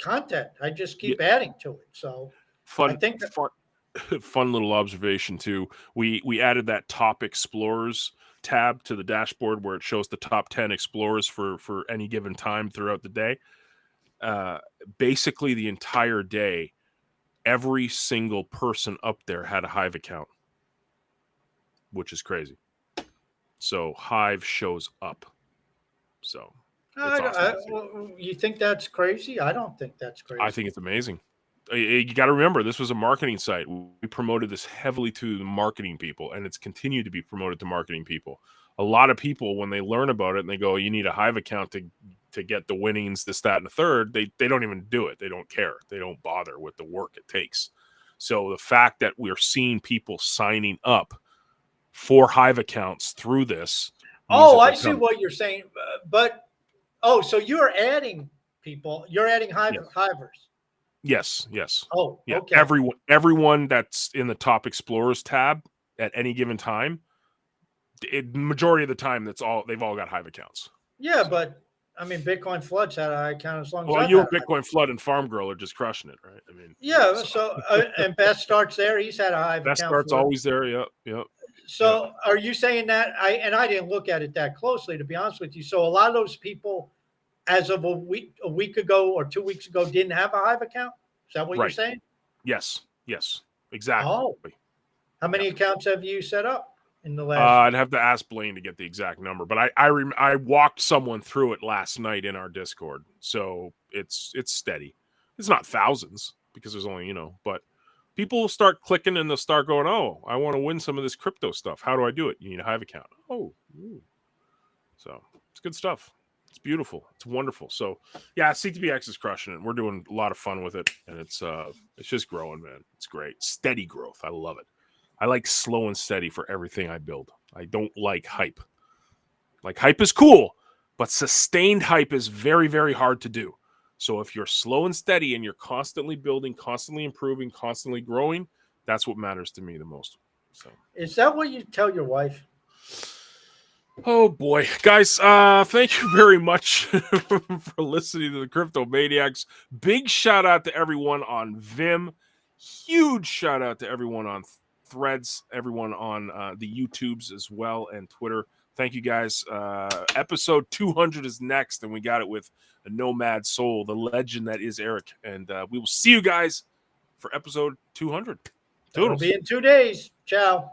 content. I just keep adding to it. So fun little observation too. We added that top explorers tab to the dashboard where it shows the top 10 explorers for any given time throughout the day. Basically the entire day, every single person up there had a Hive account, which is crazy. So Hive shows up. So awesome. You think that's crazy? I don't think that's crazy. I think it's amazing. You got to remember, this was a marketing site. We promoted this heavily to the marketing people, and it's continued to be promoted to marketing people. A lot of people, when they learn about it and they go, you need a Hive account to get the winnings, this, that, and the third, they don't even do it. They don't care. They don't bother with the work it takes. So the fact that we're seeing people signing up for Hive accounts through this. Oh, I see what you're saying. So you're adding people. You're adding Hivers. Yes. Oh, yeah. Okay. Everyone that's in the top explorers tab at any given time, majority of the time, they've all got Hive accounts. Yeah, but I mean, Bitcoin Flood's had an account as long as. Well, you and Bitcoin Flood and Farm Girl are just crushing it, right? I mean, yeah. So and Best Starts there. He's had a Hive. Best Starts always there. Yep. So are you saying that I didn't look at it that closely, to be honest with you. So a lot of those people, as of a week ago or 2 weeks ago, didn't have a Hive account. Is that what you're Right. saying? Yes. Exactly. Oh, how many accounts have you set up in the last? I'd have to ask Blaine to get the exact number, but I walked someone through it last night in our Discord, so it's steady. It's not thousands because there's only but people will start clicking and they'll start going, oh, I want to win some of this crypto stuff. How do I do it? You need a Hive account. Oh, so it's good stuff. It's beautiful. It's wonderful. So yeah, CTBX is crushing it. We're doing a lot of fun with it, and it's just growing, man. It's great, steady growth. I love it. I like slow and steady for everything I build. I don't like hype. Like, hype is cool, but sustained hype is very, very hard to do. So if you're slow and steady and you're constantly building, constantly improving, constantly growing, that's what matters to me the most. So is that what you tell your wife? Oh boy, guys, thank you very much for listening to the CryptoManiacs. Big shout out to everyone on Vim. Huge shout out to everyone on Threads, everyone on the YouTubes as well, and Twitter. Thank you guys. Episode 200 is next, and we got it with a nomad soul, the legend that is Eric. And we will see you guys for episode 200. It'll be in 2 days. Ciao.